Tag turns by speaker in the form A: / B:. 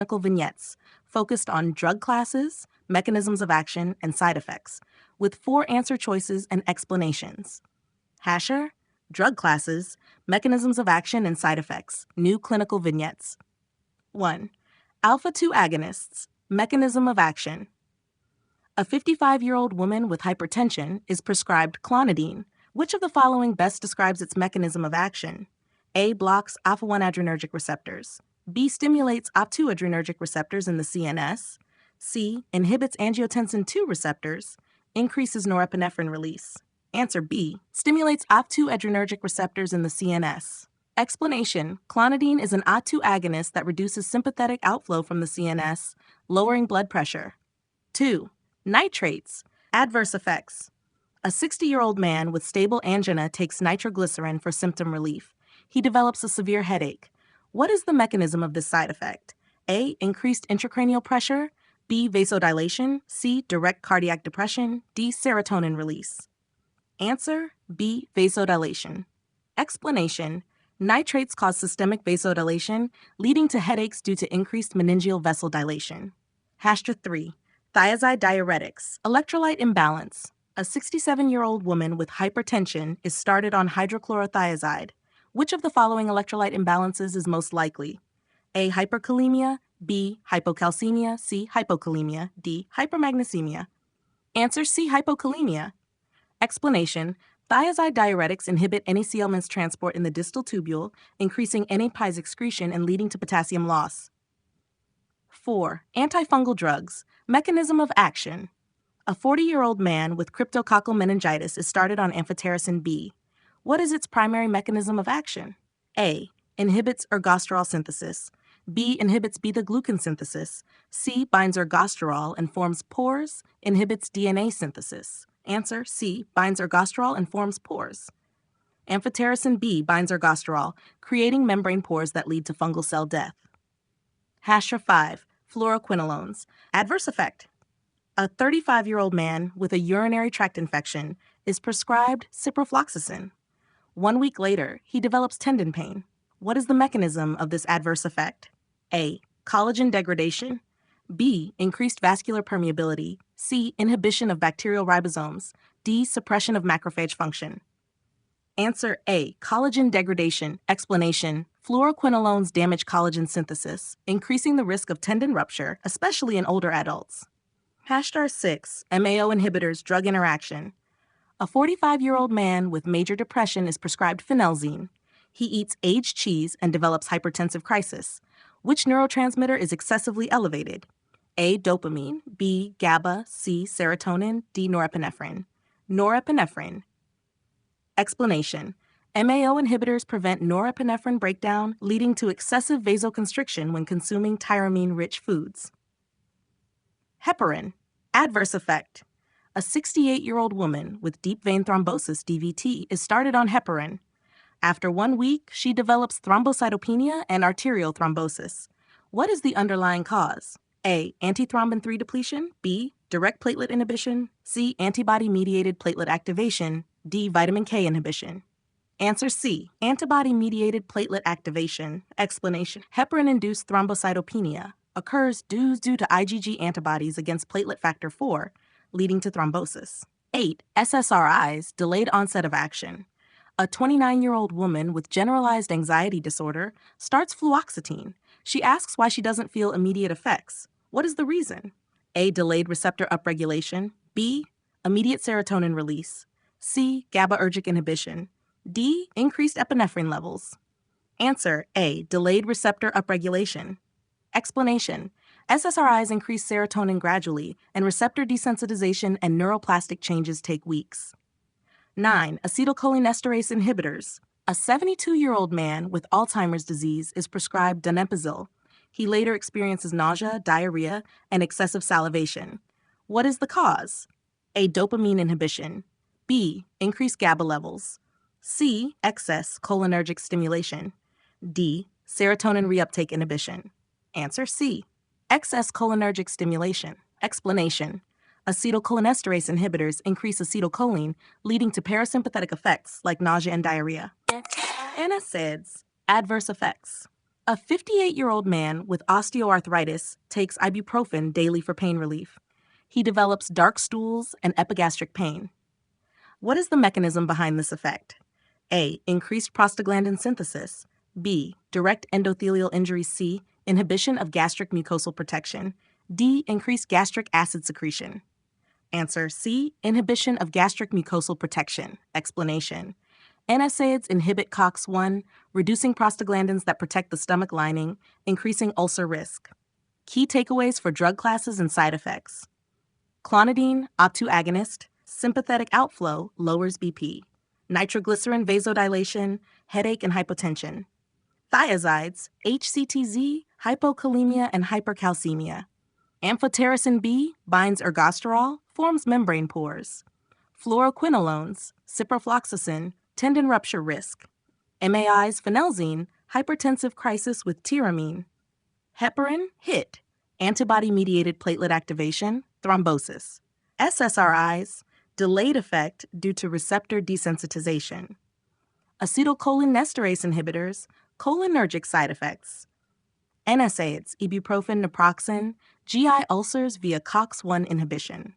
A: clinical vignettes focused on drug classes, mechanisms of action, and side effects, with 4 answer choices and explanations. Hasher, drug classes, mechanisms of action, and side effects, new clinical vignettes. 1. Alpha-2 agonists, mechanism of action. A 55-year-old woman with hypertension is prescribed Clonidine. Which of the following best describes its mechanism of action? A. Blocks alpha-1 adrenergic receptors. B. Stimulates OP2 adrenergic receptors in the CNS. C. Inhibits angiotensin II receptors. Increases norepinephrine release. Answer B. Stimulates OP2 adrenergic receptors in the CNS. Explanation. Clonidine is an OP2 agonist that reduces sympathetic outflow from the CNS, lowering blood pressure. 2. Nitrates. Adverse effects. A 60-year-old man with stable angina takes nitroglycerin for symptom relief. He develops a severe headache. What is the mechanism of this side effect? A. Increased intracranial pressure. B. Vasodilation. C. Direct cardiac depression. D. Serotonin release. Answer B. Vasodilation. Explanation. Nitrates cause systemic vasodilation, leading to headaches due to increased meningeal vessel dilation. Hashtag 3. Thiazide diuretics. Electrolyte imbalance. A 67-year-old woman with hypertension is started on hydrochlorothiazide. Which of the following electrolyte imbalances is most likely? A. Hypercalemia. B. Hypocalcemia. C. Hypokalemia. D. Hypermagnesemia. Answer C. Hypokalemia. Explanation. Thiazide diuretics inhibit NaCl transport in the distal tubule, increasing NA-PIES excretion and leading to potassium loss. 4. Antifungal drugs. Mechanism of action. A 40-year-old man with cryptococcal meningitis is started on Amphotericin B. What is its primary mechanism of action? A. Inhibits ergosterol synthesis. B. Inhibits beta-glucan synthesis. C. Binds ergosterol and forms pores, inhibits DNA synthesis. Answer C. Binds ergosterol and forms pores. Amphotericin B binds ergosterol, creating membrane pores that lead to fungal cell death. Hasher 5. Fluoroquinolones. Adverse effect. A 35-year-old man with a urinary tract infection is prescribed Ciprofloxacin. 1 week later, he develops tendon pain. What is the mechanism of this adverse effect? A. Collagen degradation. B. Increased vascular permeability. C. Inhibition of bacterial ribosomes. D. Suppression of macrophage function. Answer A. Collagen degradation. Explanation. Fluoroquinolones damage collagen synthesis, increasing the risk of tendon rupture, especially in older adults. Hashtag 6. MAO inhibitors drug interaction. A 45-year-old man with major depression is prescribed Phenelzine. He eats aged cheese and develops hypertensive crisis. Which neurotransmitter is excessively elevated? A. Dopamine. B. GABA. C. Serotonin. D. Norepinephrine. Norepinephrine. Explanation. MAO inhibitors prevent norepinephrine breakdown, leading to excessive vasoconstriction when consuming tyramine-rich foods. Heparin. Adverse effect. A 68-year-old woman with deep vein thrombosis DVT is started on heparin. After 1 week, she develops thrombocytopenia and arterial thrombosis. What is the underlying cause? A. Antithrombin 3 depletion. B. Direct platelet inhibition. C. Antibody-mediated platelet activation. D. Vitamin K inhibition. Answer C. Antibody-mediated platelet activation. Explanation. Heparin-induced thrombocytopenia occurs due to IgG antibodies against platelet factor 4, leading to thrombosis. 8. SSRIs, delayed onset of action. A 29-year-old woman with generalized anxiety disorder starts Fluoxetine. She asks why she doesn't feel immediate effects. What is the reason? A. Delayed receptor upregulation. B. Immediate serotonin release. C. GABAergic inhibition. D. Increased epinephrine levels. Answer A. Delayed receptor upregulation. Explanation. SSRIs increase serotonin gradually, and receptor desensitization and neuroplastic changes take weeks. 9. Acetylcholinesterase inhibitors. A 72-year-old man with Alzheimer's disease is prescribed Donepezil. He later experiences nausea, diarrhea, and excessive salivation. What is the cause? A. Dopamine inhibition. B. Increased GABA levels. C. Excess cholinergic stimulation. D. Serotonin reuptake inhibition. Answer C. Excess cholinergic stimulation. Explanation. Acetylcholinesterase inhibitors increase acetylcholine, leading to parasympathetic effects like nausea and diarrhea. NSAIDs. Adverse effects. A 58-year-old man with osteoarthritis takes ibuprofen daily for pain relief. He develops dark stools and epigastric pain. What is the mechanism behind this effect? A. Increased prostaglandin synthesis. B. Direct endothelial injury. C. Inhibition of gastric mucosal protection. D. Increased gastric acid secretion. Answer C. Inhibition of gastric mucosal protection. Explanation. NSAIDs inhibit COX-1, reducing prostaglandins that protect the stomach lining, increasing ulcer risk. Key takeaways for drug classes and side effects. Clonidine, OP2 agonist, sympathetic outflow, lowers BP. Nitroglycerin vasodilation, headache and hypotension. Thiazides, HCTZ, hypokalemia and hypercalcemia. Amphotericin B binds ergosterol, forms membrane pores. Fluoroquinolones, Ciprofloxacin, tendon rupture risk. MAOIs Phenelzine, hypertensive crisis with tyramine. Heparin, HIT, antibody-mediated platelet activation, thrombosis. SSRIs, delayed effect due to receptor desensitization. Acetylcholinesterase inhibitors, cholinergic side effects. NSAIDs, ibuprofen, naproxen, GI ulcers via COX-1 inhibition.